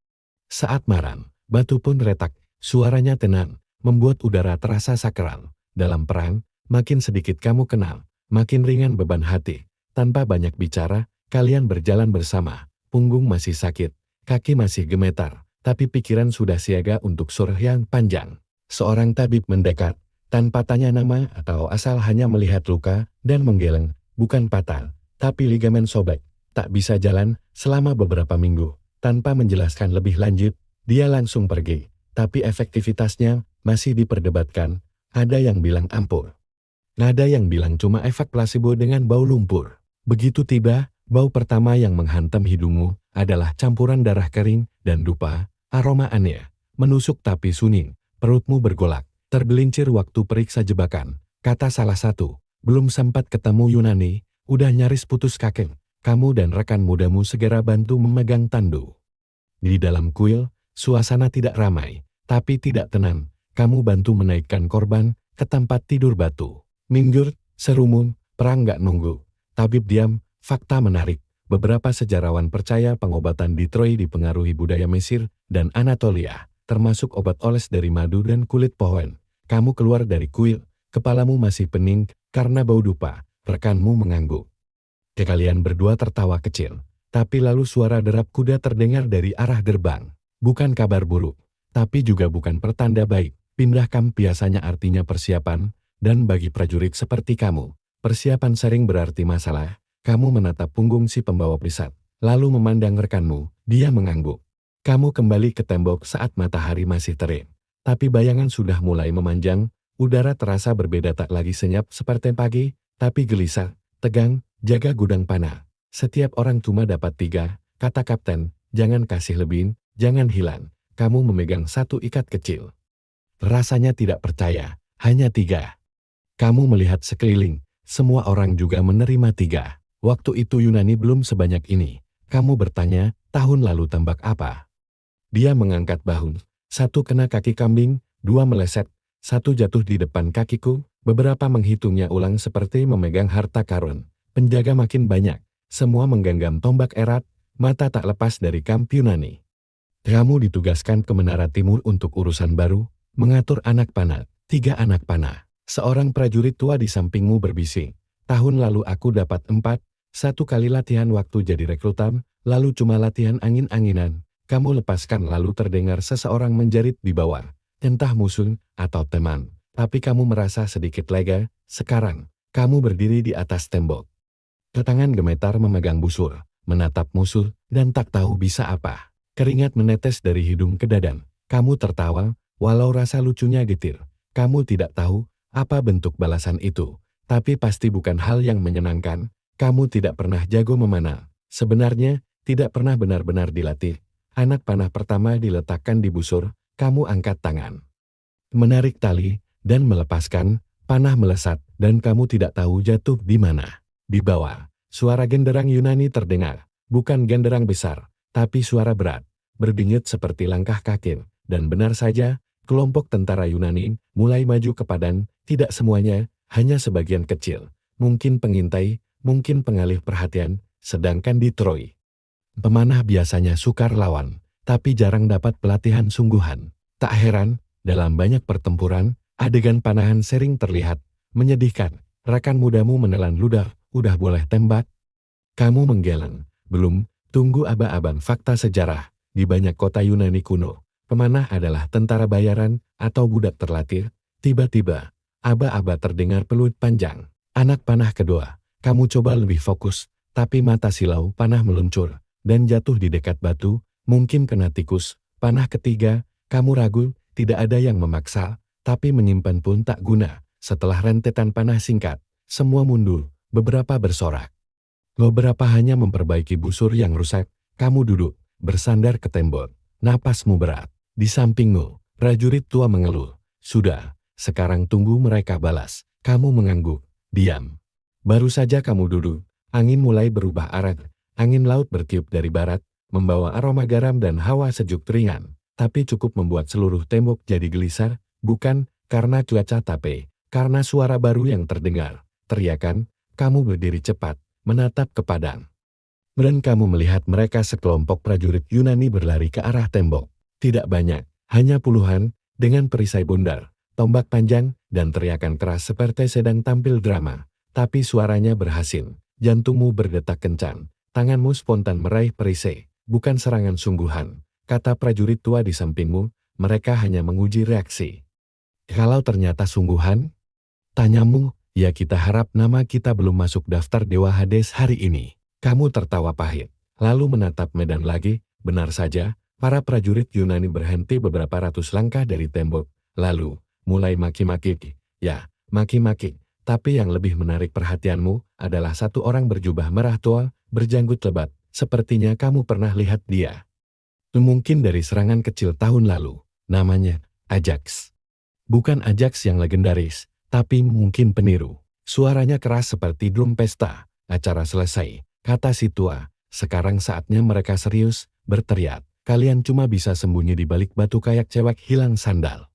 A: Saat malam, batu pun retak. Suaranya tenang, membuat udara terasa sakral. Dalam perang, makin sedikit kamu kenal, makin ringan beban hati. Tanpa banyak bicara, kalian berjalan bersama. Punggung masih sakit, kaki masih gemetar, tapi pikiran sudah siaga untuk sore yang panjang. Seorang tabib mendekat, tanpa tanya nama atau asal, hanya melihat luka dan menggeleng. Bukan patah, tapi ligamen sobek. Tak bisa jalan selama beberapa minggu. Tanpa menjelaskan lebih lanjut, dia langsung pergi. Tapi efektivitasnya masih diperdebatkan. Ada yang bilang ampuh. Ada yang bilang cuma efek placebo dengan bau lumpur. Begitu tiba, bau pertama yang menghantam hidungmu adalah campuran darah kering dan dupa. Aroma aneh, menusuk tapi sunyi. Perutmu bergolak. Tergelincir waktu periksa jebakan, kata salah satu. Belum sempat ketemu Yunani, udah nyaris putus kaki. Kamu dan rekan mudamu segera bantu memegang tandu. Di dalam kuil, suasana tidak ramai, tapi tidak tenang. Kamu bantu menaikkan korban ke tempat tidur batu. Minggir, serumun, perang gak nunggu. Tabib diam, fakta menarik. Beberapa sejarawan percaya pengobatan di Troy dipengaruhi budaya Mesir dan Anatolia, termasuk obat oles dari madu dan kulit pohon. Kamu keluar dari kuil, kepalamu masih pening karena bau dupa. Rekanmu mengangguk. Kalian berdua tertawa kecil, tapi lalu suara derap kuda terdengar dari arah gerbang. Bukan kabar buruk, tapi juga bukan pertanda baik. Pindah kamp biasanya artinya persiapan, dan bagi prajurit seperti kamu, persiapan sering berarti masalah. Kamu menatap punggung si pembawa perisai, lalu memandang rekanmu. Dia mengangguk. Kamu kembali ke tembok saat matahari masih terik. Tapi bayangan sudah mulai memanjang, udara terasa berbeda, tak lagi senyap seperti pagi, tapi gelisah, tegang, jaga gudang panah. Setiap orang cuma dapat 3, kata kapten, jangan kasih lebih, jangan hilang. Kamu memegang satu ikat kecil. Rasanya tidak percaya, hanya 3. Kamu melihat sekeliling, semua orang juga menerima 3. Waktu itu Yunani belum sebanyak ini. Kamu bertanya, tahun lalu tembak apa? Dia mengangkat bahu. 1 kena kaki kambing, 2 meleset, 1 jatuh di depan kakiku, beberapa menghitungnya ulang seperti memegang harta karun. Penjaga makin banyak, semua menggenggam tombak erat, mata tak lepas dari kamp Yunani. Kamu ditugaskan ke Menara Timur untuk urusan baru, mengatur anak panah, 3 anak panah. Seorang prajurit tua di sampingmu berbisik. Tahun lalu aku dapat 4, 1 kali latihan waktu jadi rekrutan, lalu cuma latihan angin-anginan. Kamu lepaskan lalu terdengar seseorang menjerit di bawah. Entah musuh atau teman. Tapi kamu merasa sedikit lega. Sekarang, kamu berdiri di atas tembok. Tangan gemetar memegang busur, menatap musuh, dan tak tahu bisa apa. Keringat menetes dari hidung ke dada. Kamu tertawa, walau rasa lucunya getir. Kamu tidak tahu apa bentuk balasan itu. Tapi pasti bukan hal yang menyenangkan. Kamu tidak pernah jago memanah. Sebenarnya, tidak pernah benar-benar dilatih. Anak panah pertama diletakkan di busur, kamu angkat tangan. Menarik tali, dan melepaskan, panah melesat, dan kamu tidak tahu jatuh di mana. Di bawah, suara genderang Yunani terdengar. Bukan genderang besar, tapi suara berat, berdenyut seperti langkah kaki. Dan benar saja, kelompok tentara Yunani mulai maju ke padang, tidak semuanya, hanya sebagian kecil. Mungkin pengintai, mungkin pengalih perhatian, sedangkan di Troy, pemanah biasanya sukar lawan, tapi jarang dapat pelatihan sungguhan. Tak heran, dalam banyak pertempuran, adegan panahan sering terlihat menyedihkan. Rekan mudamu menelan ludah, udah boleh tembak? Kamu menggeleng. Belum, tunggu aba-aban fakta sejarah. Di banyak kota Yunani kuno, pemanah adalah tentara bayaran atau budak terlatih. Tiba-tiba, aba-aba terdengar peluit panjang. Anak panah kedua, kamu coba lebih fokus, tapi mata silau panah meluncur dan jatuh di dekat batu, mungkin kena tikus. Panah ketiga, kamu ragu, tidak ada yang memaksa, tapi menyimpan pun tak guna. Setelah rentetan panah singkat, semua mundur, beberapa bersorak. Beberapa hanya memperbaiki busur yang rusak. Kamu duduk, bersandar ke tembok, napasmu berat. Di sampingmu, prajurit tua mengeluh. Sudah, sekarang tunggu mereka balas. Kamu mengangguk, diam. Baru saja kamu duduk, angin mulai berubah arah. Angin laut bertiup dari barat, membawa aroma garam dan hawa sejuk ringan. Tapi cukup membuat seluruh tembok jadi gelisar, bukan karena cuaca tapi karena suara baru yang terdengar. Teriakan, kamu berdiri cepat, menatap ke padang. Dan kamu melihat mereka sekelompok prajurit Yunani berlari ke arah tembok. Tidak banyak, hanya puluhan, dengan perisai bundar, tombak panjang, dan teriakan keras seperti sedang tampil drama. Tapi suaranya berhasil, jantungmu berdetak kencang, tanganmu spontan meraih perisai, bukan serangan sungguhan. Kata prajurit tua di sampingmu, mereka hanya menguji reaksi. Kalau ternyata sungguhan? Tanyamu, ya kita harap nama kita belum masuk daftar Dewa Hades hari ini. Kamu tertawa pahit, lalu menatap medan lagi. Benar saja, para prajurit Yunani berhenti beberapa ratus langkah dari tembok, lalu mulai maki-maki. Ya, maki-maki. Tapi yang lebih menarik perhatianmu adalah satu orang berjubah merah tua, berjanggut lebat. Sepertinya kamu pernah lihat dia. Mungkin dari serangan kecil tahun lalu. Namanya Ajax. Bukan Ajax yang legendaris, tapi mungkin peniru. Suaranya keras seperti drum pesta. Acara selesai, kata si tua. Sekarang saatnya mereka serius, berteriak. Kalian cuma bisa sembunyi di balik batu kayak cewek hilang sandal.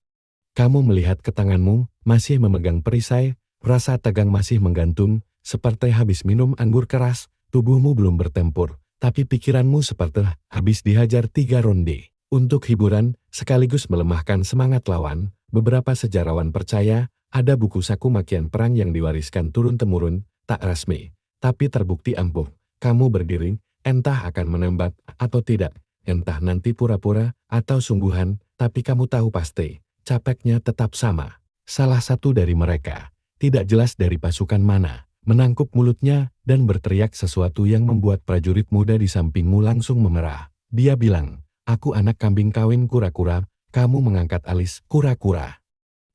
A: Kamu melihat ke tanganmu, masih memegang perisai. Rasa tegang masih menggantung, seperti habis minum anggur keras. Tubuhmu belum bertempur, tapi pikiranmu seperti habis dihajar 3 ronde. Untuk hiburan, sekaligus melemahkan semangat lawan, beberapa sejarawan percaya, ada buku saku makian perang yang diwariskan turun-temurun, tak resmi, tapi terbukti ampuh. Kamu berdiri, entah akan menembak atau tidak, entah nanti pura-pura atau sungguhan, tapi kamu tahu pasti, capeknya tetap sama. Salah satu dari mereka, tidak jelas dari pasukan mana, menangkup mulutnya, dan berteriak sesuatu yang membuat prajurit muda di sampingmu langsung memerah. Dia bilang, "Aku anak kambing kawin kura-kura, kamu mengangkat alis kura-kura."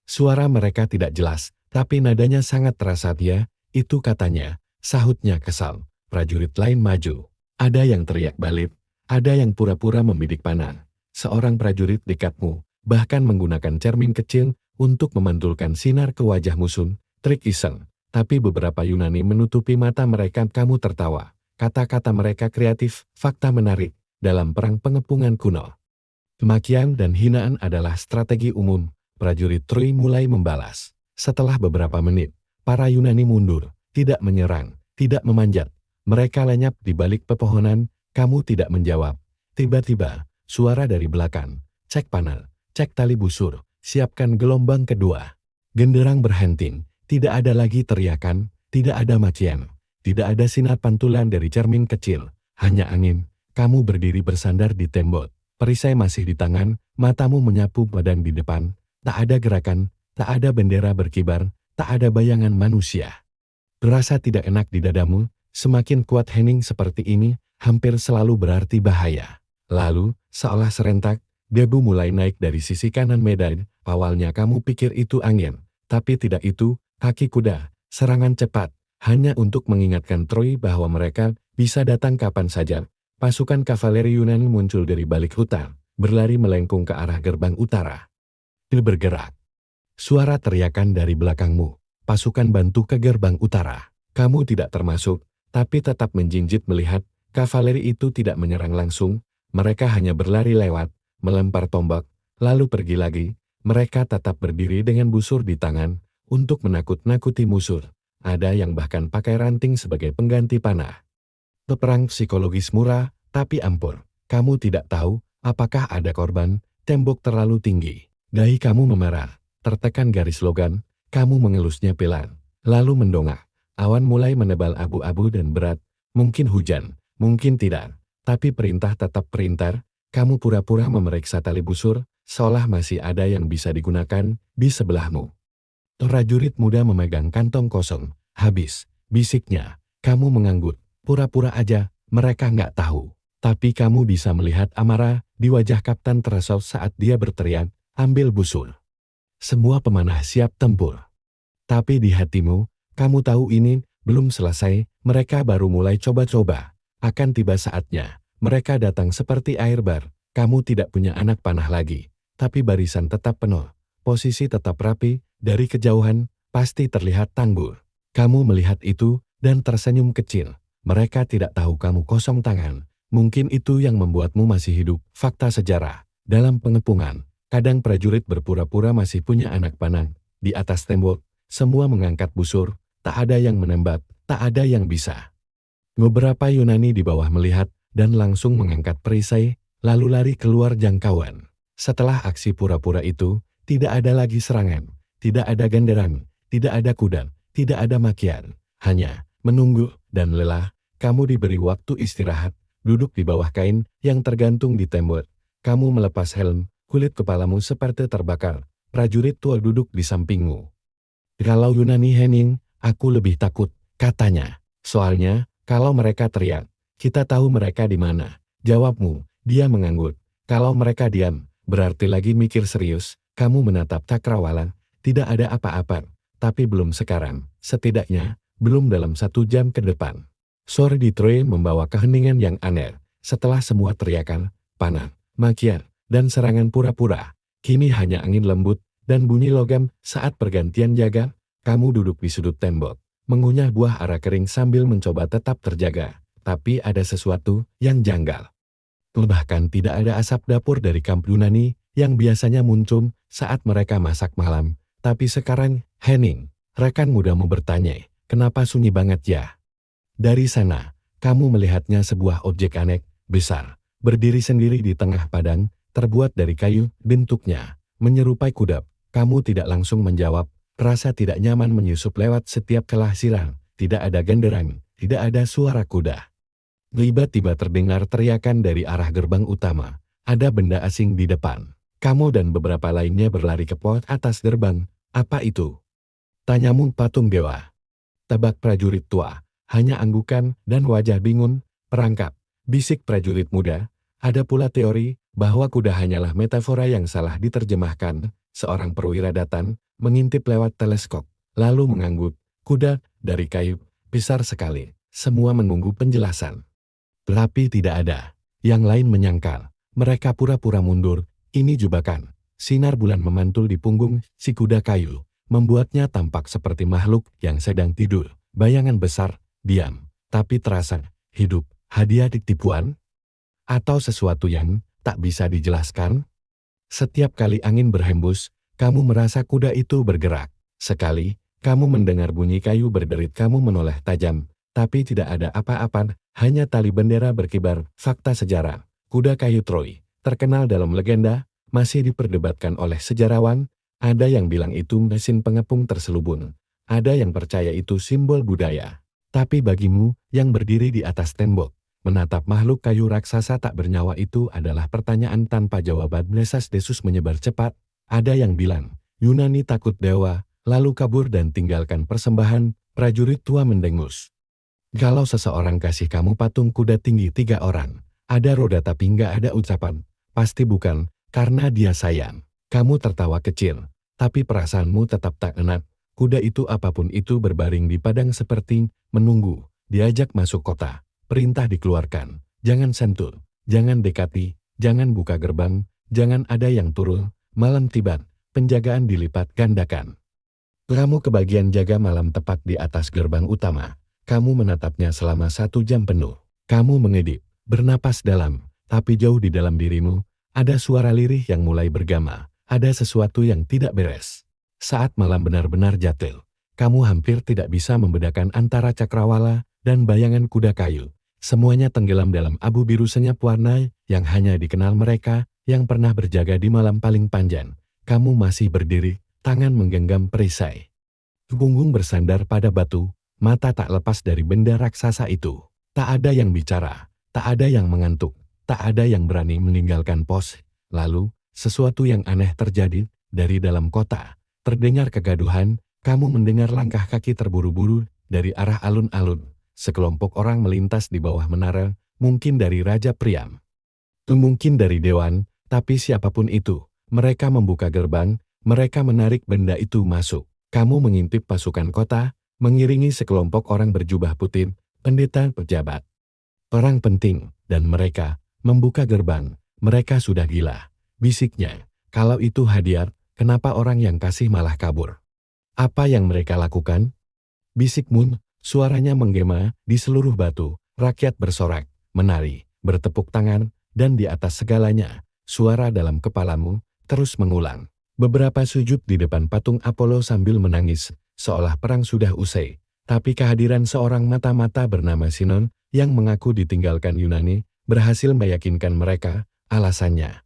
A: Suara mereka tidak jelas, tapi nadanya sangat terasa. "Dia, itu katanya," sahutnya kesal. Prajurit lain maju. Ada yang teriak balik, ada yang pura-pura membidik panah. Seorang prajurit dekatmu, bahkan menggunakan cermin kecil untuk memantulkan sinar ke wajah musuh. Trik iseng. Tapi beberapa Yunani menutupi mata mereka. "Kamu tertawa." Kata-kata mereka kreatif, fakta menarik. Dalam perang pengepungan kuno, kemakian dan hinaan adalah strategi umum. Prajurit Troy mulai membalas. Setelah beberapa menit, para Yunani mundur, tidak menyerang, tidak memanjat. Mereka lenyap di balik pepohonan. Kamu tidak menjawab. Tiba-tiba, suara dari belakang. "Cek panel, cek tali busur, siapkan gelombang kedua." Genderang berhenting. Tidak ada lagi teriakan, tidak ada makian, tidak ada sinar pantulan dari cermin kecil, hanya angin. Kamu berdiri bersandar di tembok, perisai masih di tangan, matamu menyapu badan di depan. Tak ada gerakan, tak ada bendera berkibar, tak ada bayangan manusia. Rasa tidak enak di dadamu, semakin kuat hening seperti ini, hampir selalu berarti bahaya. Lalu, seolah serentak, debu mulai naik dari sisi kanan medan. Awalnya kamu pikir itu angin, tapi tidak itu. Kaki kuda, serangan cepat, hanya untuk mengingatkan Troy bahwa mereka bisa datang kapan saja. Pasukan kavaleri Yunani muncul dari balik hutan, berlari melengkung ke arah gerbang utara. Bergerak. Suara teriakan dari belakangmu. Pasukan bantu ke gerbang utara. Kamu tidak termasuk, tapi tetap menjinjit melihat kavaleri itu tidak menyerang langsung. Mereka hanya berlari lewat, melempar tombak, lalu pergi lagi. Mereka tetap berdiri dengan busur di tangan, untuk menakut-nakuti musuh. Ada yang bahkan pakai ranting sebagai pengganti panah. Peperang psikologis murah, tapi ampun. Kamu tidak tahu, apakah ada korban. Tembok terlalu tinggi. Dahi kamu memerah. Tertekan garis logan. Kamu mengelusnya pelan. Lalu mendongak. Awan mulai menebal abu-abu dan berat. Mungkin hujan, mungkin tidak. Tapi perintah tetap perintah. Kamu pura-pura memeriksa tali busur, seolah masih ada yang bisa digunakan di sebelahmu. Prajurit muda memegang kantong kosong. "Habis," bisiknya. Kamu mengangguk. "Pura-pura aja, mereka nggak tahu." Tapi kamu bisa melihat amarah di wajah Kapten Tresol saat dia berteriak, "Ambil busur." Semua pemanah siap tempur. Tapi di hatimu, kamu tahu ini belum selesai. Mereka baru mulai coba-coba. Akan tiba saatnya. Mereka datang seperti air bar. Kamu tidak punya anak panah lagi. Tapi barisan tetap penuh. Posisi tetap rapi. Dari kejauhan, pasti terlihat tangguh. Kamu melihat itu, dan tersenyum kecil. Mereka tidak tahu kamu kosong tangan. Mungkin itu yang membuatmu masih hidup. Fakta sejarah. Dalam pengepungan, kadang prajurit berpura-pura masih punya anak panah. Di atas tembok, semua mengangkat busur. Tak ada yang menembak, tak ada yang bisa. Beberapa Yunani di bawah melihat, dan langsung mengangkat perisai, lalu lari keluar jangkauan. Setelah aksi pura-pura itu, tidak ada lagi serangan. Tidak ada genderang, tidak ada kuda, tidak ada makian. Hanya menunggu dan lelah. Kamu diberi waktu istirahat, duduk di bawah kain yang tergantung di tembok. Kamu melepas helm, kulit kepalamu seperti terbakar. Prajurit tua duduk di sampingmu. "Kalau Yunani Henning, aku lebih takut," katanya. "Soalnya, kalau mereka teriak, kita tahu mereka di mana." Jawabmu, dia mengangguk. "Kalau mereka diam, berarti lagi mikir serius." Kamu menatap cakrawala. Tidak ada apa-apa, tapi belum sekarang, setidaknya, belum dalam 1 jam ke depan. Sore di Troy membawa keheningan yang aneh. Setelah semua teriakan, panah, makian, dan serangan pura-pura, kini hanya angin lembut dan bunyi logam. Saat pergantian jaga, kamu duduk di sudut tembok, mengunyah buah ara kering sambil mencoba tetap terjaga. Tapi ada sesuatu yang janggal. Bahkan tidak ada asap dapur dari kamp Yunani yang biasanya muncul saat mereka masak malam. Tapi sekarang, Henning, rekan mudamu bertanya, "Kenapa sunyi banget ya?" Dari sana, kamu melihatnya sebuah objek aneh, besar, berdiri sendiri di tengah padang, terbuat dari kayu. Bentuknya menyerupai kuda. Kamu tidak langsung menjawab. Rasa tidak nyaman menyusup lewat setiap kelahsiran. Tidak ada genderang, tidak ada suara kuda. Tiba-tiba terdengar teriakan dari arah gerbang utama. Ada benda asing di depan. Kamu dan beberapa lainnya berlari ke pos atas gerbang. "Apa itu?" tanyamu patung dewa. Tebak prajurit tua, hanya anggukan dan wajah bingung, perangkap, bisik prajurit muda. Ada pula teori bahwa kuda hanyalah metafora yang salah diterjemahkan. Seorang perwira datang, mengintip lewat teleskop, lalu mengangguk. Kuda dari kayu, besar sekali. Semua menunggu penjelasan. Tetapi tidak ada. Yang lain menyangkal. Mereka pura-pura mundur. Ini jebakan. Sinar bulan memantul di punggung si kuda kayu, membuatnya tampak seperti makhluk yang sedang tidur. Bayangan besar, diam, tapi terasa hidup. Hadiah tipuan? Atau sesuatu yang tak bisa dijelaskan? Setiap kali angin berhembus, kamu merasa kuda itu bergerak. Sekali, kamu mendengar bunyi kayu berderit, kamu menoleh tajam. Tapi tidak ada apa-apa, hanya tali bendera berkibar. Fakta sejarah, kuda kayu Troy, terkenal dalam legenda, masih diperdebatkan oleh sejarawan. Ada yang bilang itu mesin pengepung terselubung. Ada yang percaya itu simbol budaya. Tapi bagimu, yang berdiri di atas tembok, menatap makhluk kayu raksasa tak bernyawa itu adalah pertanyaan tanpa jawaban. Desas-desus menyebar cepat. Ada yang bilang, Yunani takut dewa, lalu kabur dan tinggalkan persembahan. Prajurit tua mendengus. Kalau seseorang kasih kamu patung kuda tinggi 3 orang, ada roda tapi nggak ada ucapan, pasti bukan karena dia sayang. Kamu tertawa kecil, tapi perasaanmu tetap tak enak. Kuda itu apapun itu berbaring di padang seperti menunggu, diajak masuk kota. Perintah dikeluarkan, jangan sentuh, jangan dekati, jangan buka gerbang, jangan ada yang turun. Malam tiba, penjagaan dilipat gandakan. Kamu kebagian jaga malam tepat di atas gerbang utama. Kamu menatapnya selama 1 jam penuh. Kamu mengedip, bernapas dalam, tapi jauh di dalam dirimu, ada suara lirih yang mulai bergema. Ada sesuatu yang tidak beres. Saat malam benar-benar jatuh, kamu hampir tidak bisa membedakan antara cakrawala dan bayangan kuda kayu. Semuanya tenggelam dalam abu biru senyap warna yang hanya dikenal mereka yang pernah berjaga di malam paling panjang. Kamu masih berdiri, tangan menggenggam perisai. Punggung bersandar pada batu. Mata tak lepas dari benda raksasa itu. Tak ada yang bicara, tak ada yang mengantuk, tak ada yang berani meninggalkan pos. Lalu, sesuatu yang aneh terjadi. Dari dalam kota, terdengar kegaduhan. Kamu mendengar langkah kaki terburu-buru dari arah alun-alun. Sekelompok orang melintas di bawah menara, mungkin dari Raja Priam. Mungkin dari Dewan, tapi siapapun itu, mereka membuka gerbang, mereka menarik benda itu masuk. Kamu mengintip pasukan kota, mengiringi sekelompok orang berjubah putih, pendeta, pejabat, orang penting, dan mereka membuka gerbang. Mereka sudah gila, bisiknya. Kalau itu hadiah, kenapa orang yang kasih malah kabur? Apa yang mereka lakukan? Bisik Moon, suaranya menggema di seluruh batu. Rakyat bersorak, menari, bertepuk tangan, dan di atas segalanya, suara dalam kepalamu terus mengulang. Beberapa sujud di depan patung Apollo sambil menangis, seolah perang sudah usai. Tapi kehadiran seorang mata-mata bernama Sinon, yang mengaku ditinggalkan Yunani, berhasil meyakinkan mereka. Alasannya,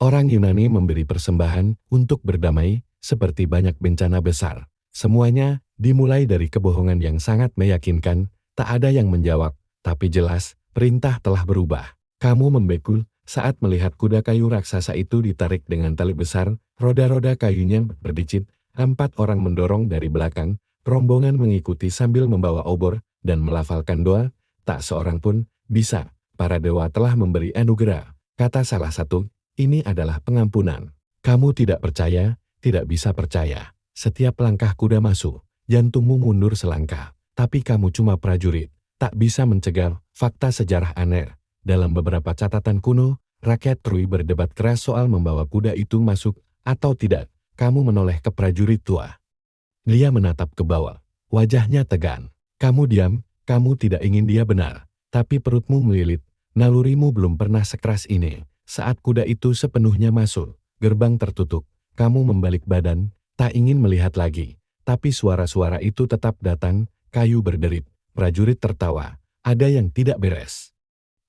A: orang Yunani memberi persembahan untuk berdamai, seperti banyak bencana besar. Semuanya dimulai dari kebohongan yang sangat meyakinkan. Tak ada yang menjawab, tapi jelas, perintah telah berubah. Kamu membeku saat melihat kuda kayu raksasa itu ditarik dengan tali besar. Roda-roda kayunya berdicit. 4 orang mendorong dari belakang. Rombongan mengikuti sambil membawa obor dan melafalkan doa. Tak seorang pun bisa. Para dewa telah memberi anugerah. Kata salah satu, ini adalah pengampunan. Kamu tidak percaya, tidak bisa percaya. Setiap langkah kuda masuk, jantungmu mundur selangkah. Tapi kamu cuma prajurit, tak bisa mencegah. Fakta sejarah aneh. Dalam beberapa catatan kuno, rakyat Troy berdebat keras soal membawa kuda itu masuk atau tidak. Kamu menoleh ke prajurit tua. Dia menatap ke bawah. Wajahnya tegang. Kamu diam, kamu tidak ingin dia benar. Tapi perutmu melilit. Nalurimu belum pernah sekeras ini. Saat kuda itu sepenuhnya masuk, gerbang tertutup. Kamu membalik badan, tak ingin melihat lagi. Tapi suara-suara itu tetap datang. Kayu berderit. Prajurit tertawa. Ada yang tidak beres.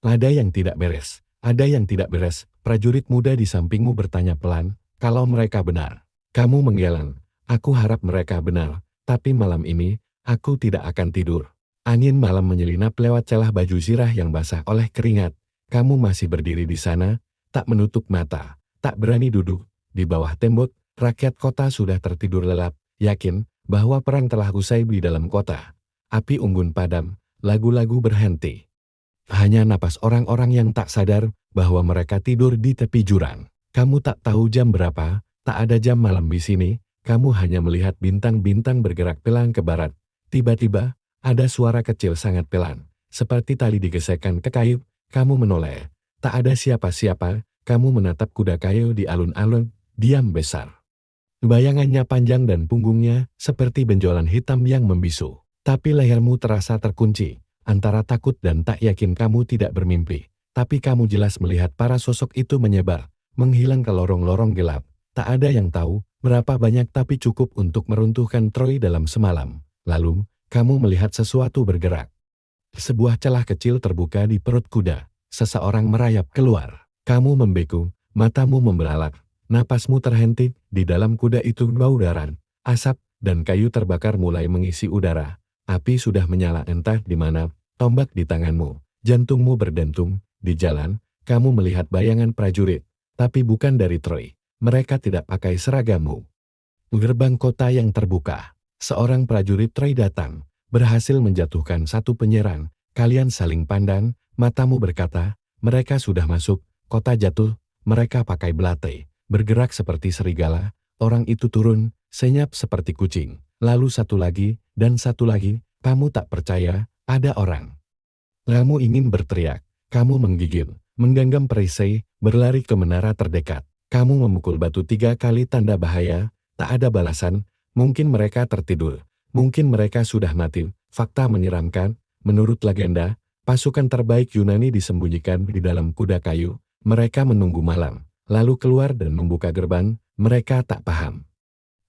A: Ada yang tidak beres. Ada yang tidak beres. Prajurit muda di sampingmu bertanya pelan. Kalau mereka benar. Kamu menggeleng. Aku harap mereka benar. Tapi malam ini, aku tidak akan tidur. Angin malam menyelinap lewat celah baju zirah yang basah oleh keringat. Kamu masih berdiri di sana, tak menutup mata, tak berani duduk. Di bawah tembok, rakyat kota sudah tertidur lelap, yakin bahwa perang telah usai di dalam kota. api unggun padam, lagu-lagu berhenti. Hanya napas orang-orang yang tak sadar bahwa mereka tidur di tepi jurang. Kamu tak tahu jam berapa, tak ada jam malam di sini, kamu hanya melihat bintang-bintang bergerak pelan ke barat. Tiba-tiba, ada suara kecil sangat pelan, seperti tali digesekkan ke kayu, kamu menoleh. Tak ada siapa-siapa, kamu menatap kuda kayu di alun-alun, diam besar. Bayangannya panjang dan punggungnya seperti benjolan hitam yang membisu. Tapi lehermu terasa terkunci, antara takut dan tak yakin kamu tidak bermimpi. Tapi kamu jelas melihat para sosok itu menyebar, menghilang ke lorong-lorong gelap. Tak ada yang tahu berapa banyak tapi cukup untuk meruntuhkan Troy dalam semalam. Lalu, kamu melihat sesuatu bergerak. Sebuah celah kecil terbuka di perut kuda. Seseorang merayap keluar. Kamu membeku, matamu membelalak. Napasmu terhenti, di dalam kuda itu bau darah, asap, dan kayu terbakar mulai mengisi udara. Api sudah menyala entah di mana, tombak di tanganmu, jantungmu berdentum. Di jalan, kamu melihat bayangan prajurit, tapi bukan dari Troy. Mereka tidak pakai seragammu. Gerbang kota yang terbuka. Seorang prajurit Troy datang, berhasil menjatuhkan satu penyerang. Kalian saling pandang, matamu berkata, mereka sudah masuk, kota jatuh, mereka pakai belate. Bergerak seperti serigala, orang itu turun, senyap seperti kucing. Lalu satu lagi, dan satu lagi, kamu tak percaya, ada orang. Kamu ingin berteriak, kamu menggigil, menggenggam perisai, berlari ke menara terdekat. Kamu memukul batu 3 kali tanda bahaya, tak ada balasan, mungkin mereka tertidur, mungkin mereka sudah mati. Fakta menyeramkan, menurut legenda, pasukan terbaik Yunani disembunyikan di dalam kuda kayu, mereka menunggu malam. Lalu keluar dan membuka gerbang, mereka tak paham.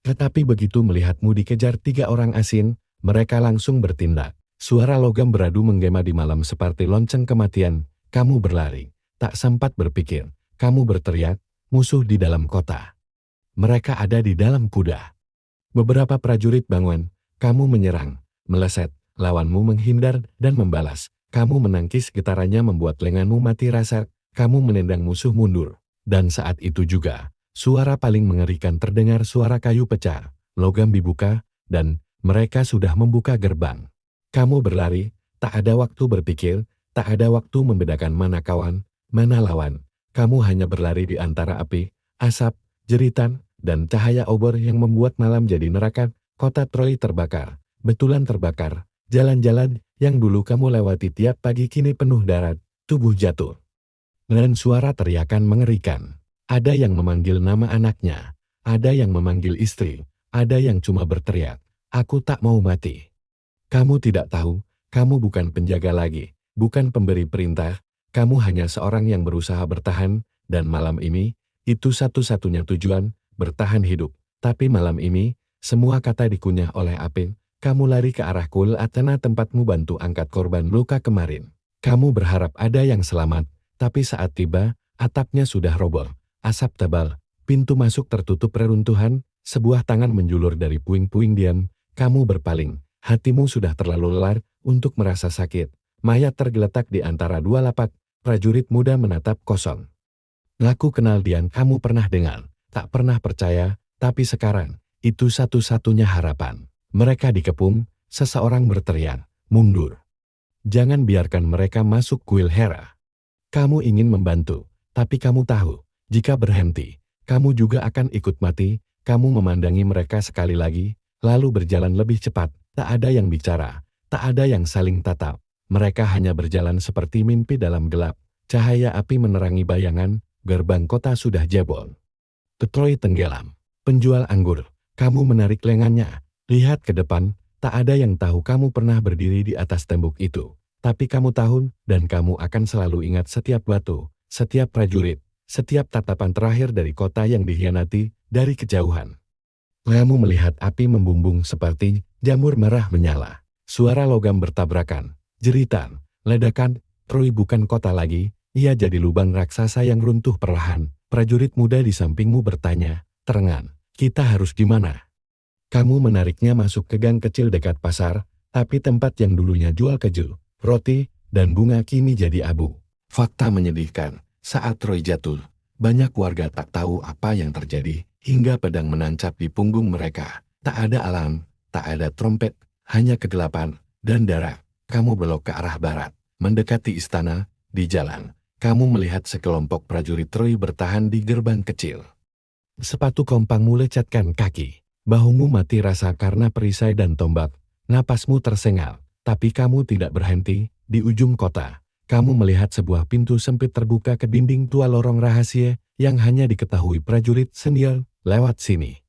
A: Tetapi begitu melihatmu dikejar 3 orang asing, mereka langsung bertindak. Suara logam beradu menggema di malam seperti lonceng kematian, kamu berlari. Tak sempat berpikir, kamu berteriak, musuh di dalam kota. Mereka ada di dalam kuda. Beberapa prajurit bangun, kamu menyerang, meleset, lawanmu menghindar dan membalas. Kamu menangkis getarannya membuat lenganmu mati rasa, kamu menendang musuh mundur. Dan saat itu juga, suara paling mengerikan terdengar, suara kayu pecah, logam dibuka, dan mereka sudah membuka gerbang. Kamu berlari, tak ada waktu berpikir, tak ada waktu membedakan mana kawan, mana lawan. Kamu hanya berlari di antara api, asap, jeritan, dan cahaya obor yang membuat malam jadi neraka. Kota Troy terbakar, betulan terbakar, jalan-jalan yang dulu kamu lewati tiap pagi kini penuh darat, tubuh jatuh. Dan suara teriakan mengerikan. Ada yang memanggil nama anaknya, ada yang memanggil istri, ada yang cuma berteriak, aku tak mau mati. Kamu tidak tahu, kamu bukan penjaga lagi, bukan pemberi perintah, kamu hanya seorang yang berusaha bertahan, dan malam ini, itu satu-satunya tujuan, bertahan hidup. Tapi malam ini, semua kata dikunyah oleh api, kamu lari ke arah Kul Athena tempatmu bantu angkat korban luka kemarin. Kamu berharap ada yang selamat. Tapi saat tiba, atapnya sudah roboh, asap tebal, pintu masuk tertutup reruntuhan, sebuah tangan menjulur dari puing-puing diam, kamu berpaling, hatimu sudah terlalu lelah untuk merasa sakit, mayat tergeletak di antara 2 lapak, prajurit muda menatap kosong. Ngaku kenal Dian, kamu pernah dengar, tak pernah percaya, tapi sekarang, itu satu-satunya harapan. Mereka dikepung, seseorang berteriak, mundur. Jangan biarkan mereka masuk kuil Hera. Kamu ingin membantu, tapi kamu tahu, jika berhenti, kamu juga akan ikut mati. Kamu memandangi mereka sekali lagi, lalu berjalan lebih cepat. Tak ada yang bicara, tak ada yang saling tatap. Mereka hanya berjalan seperti mimpi dalam gelap. Cahaya api menerangi bayangan, gerbang kota sudah jebol. Troy tenggelam. Penjual anggur, kamu menarik lengannya. Lihat ke depan, tak ada yang tahu kamu pernah berdiri di atas tembok itu. Tapi kamu tahu, dan kamu akan selalu ingat setiap batu, setiap prajurit, setiap tatapan terakhir dari kota yang dikhianati, dari kejauhan. Kamu melihat api membumbung seperti jamur merah menyala. Suara logam bertabrakan, jeritan, ledakan. Troy bukan kota lagi, ia jadi lubang raksasa yang runtuh perlahan. Prajurit muda di sampingmu bertanya, terengan, kita harus gimana? Kamu menariknya masuk ke gang kecil dekat pasar, tapi tempat yang dulunya jual keju, roti, dan bunga kini jadi abu. Fakta menyedihkan, saat Troy jatuh, banyak warga tak tahu apa yang terjadi, hingga pedang menancap di punggung mereka. Tak ada alarm, tak ada trompet, hanya kegelapan, Dan darah, kamu belok ke arah barat, mendekati istana. Di jalan, kamu melihat sekelompok prajurit Troy bertahan di gerbang kecil. Sepatu kompangmu lecatkan kaki, bahumu mati rasa karena perisai dan tombak, napasmu tersengal, tapi kamu tidak berhenti. Di ujung kota, kamu melihat sebuah pintu sempit terbuka ke dinding tua lorong rahasia yang hanya diketahui prajurit senior. Lewat sini,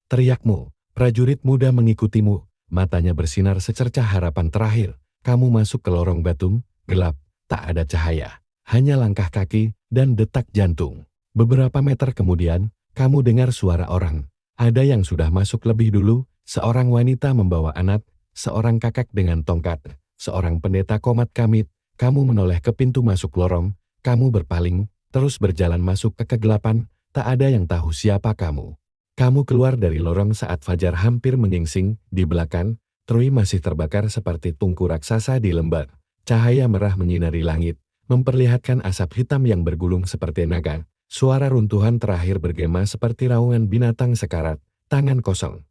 A: teriakmu. Prajurit muda mengikutimu, matanya bersinar secercah harapan terakhir. Kamu masuk ke lorong batu, gelap, tak ada cahaya, hanya langkah kaki dan detak jantung. Beberapa meter kemudian, kamu dengar suara orang. Ada yang sudah masuk lebih dulu, seorang wanita membawa anak, seorang kakak dengan tongkat, seorang pendeta komat kamit. Kamu menoleh ke pintu masuk lorong, kamu berpaling, terus berjalan masuk ke kegelapan, tak ada yang tahu siapa kamu. Kamu keluar dari lorong saat fajar hampir menyingsing. Di belakang, Troy masih terbakar seperti tungku raksasa di lembar. Cahaya merah menyinari langit, memperlihatkan asap hitam yang bergulung seperti naga. Suara runtuhan terakhir bergema seperti raungan binatang sekarat, tangan kosong.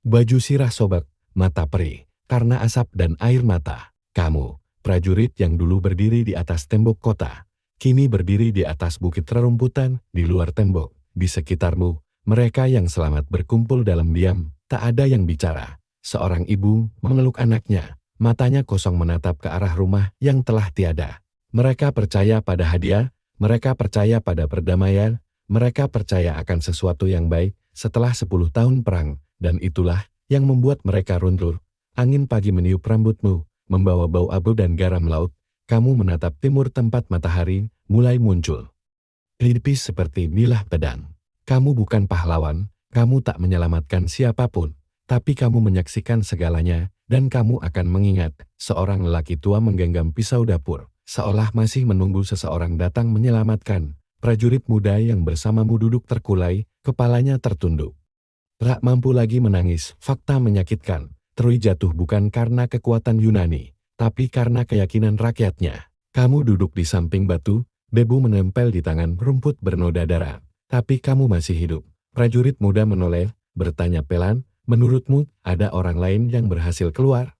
A: Baju sirah sobek, mata perih, karena asap dan air mata. Kamu, prajurit yang dulu berdiri di atas tembok kota, kini berdiri di atas bukit rerumputan. Di luar tembok, di sekitarmu, mereka yang selamat berkumpul dalam diam, tak ada yang bicara. Seorang ibu memeluk anaknya, matanya kosong menatap ke arah rumah yang telah tiada. Mereka percaya pada hadiah, mereka percaya pada perdamaian, mereka percaya akan sesuatu yang baik setelah 10 tahun perang, dan itulah yang membuat mereka runtuh. Angin pagi meniup rambutmu, membawa bau abu dan garam laut. Kamu menatap timur tempat matahari mulai muncul. Tipis seperti bilah pedang. Kamu bukan pahlawan, kamu tak menyelamatkan siapapun, tapi kamu menyaksikan segalanya, dan kamu akan mengingat. Seorang lelaki tua menggenggam pisau dapur, seolah masih menunggu seseorang datang menyelamatkan. Prajurit muda yang bersamamu duduk terkulai, kepalanya tertunduk. Tak mampu lagi menangis. Fakta menyakitkan, Troy jatuh bukan karena kekuatan Yunani, tapi karena keyakinan rakyatnya. Kamu duduk di samping batu, debu menempel di tangan, rumput bernoda darah. Tapi kamu masih hidup. Prajurit muda menoleh, bertanya pelan, menurutmu ada orang lain yang berhasil keluar?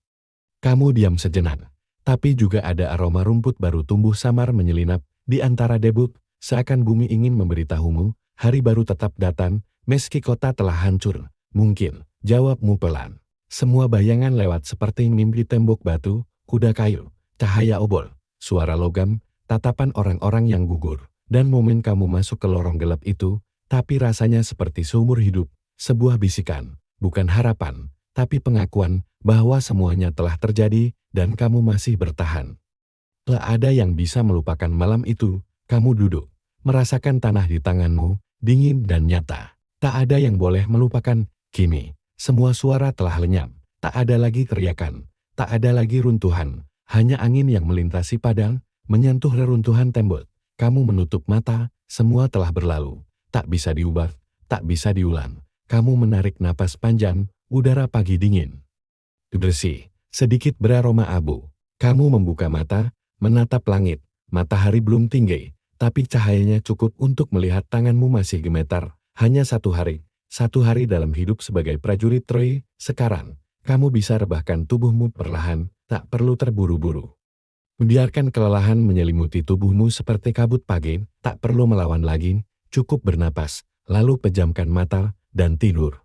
A: Kamu diam sejenak. Tapi juga ada aroma rumput baru tumbuh samar menyelinap di antara debu, seakan bumi ingin memberitahumu, hari baru tetap datang, meski kota telah hancur. Mungkin, jawabmu pelan. Semua bayangan lewat seperti mimpi tembok batu, kuda kayu, cahaya obor, suara logam, tatapan orang-orang yang gugur. Dan momen kamu masuk ke lorong gelap itu, tapi rasanya seperti seumur hidup, sebuah bisikan, bukan harapan, tapi pengakuan bahwa semuanya telah terjadi dan kamu masih bertahan. Tak ada yang bisa melupakan malam itu. Kamu duduk, merasakan tanah di tanganmu, dingin dan nyata. Tak ada yang boleh melupakan. Kini, semua suara telah lenyap. Tak ada lagi teriakan, tak ada lagi runtuhan, hanya angin yang melintasi padang, menyentuh reruntuhan tembok. Kamu menutup mata, semua telah berlalu. Tak bisa diubah, tak bisa diulang. Kamu menarik napas panjang, udara pagi dingin. Bersih, sedikit beraroma abu. Kamu membuka mata, menatap langit. Matahari belum tinggi, tapi cahayanya cukup untuk melihat tanganmu masih gemetar. Hanya satu hari dalam hidup sebagai prajurit Troy. Sekarang, kamu bisa rebahkan tubuhmu perlahan, tak perlu terburu-buru. Biarkan kelelahan menyelimuti tubuhmu seperti kabut pagi, tak perlu melawan lagi, cukup bernapas, lalu pejamkan mata, dan tidur.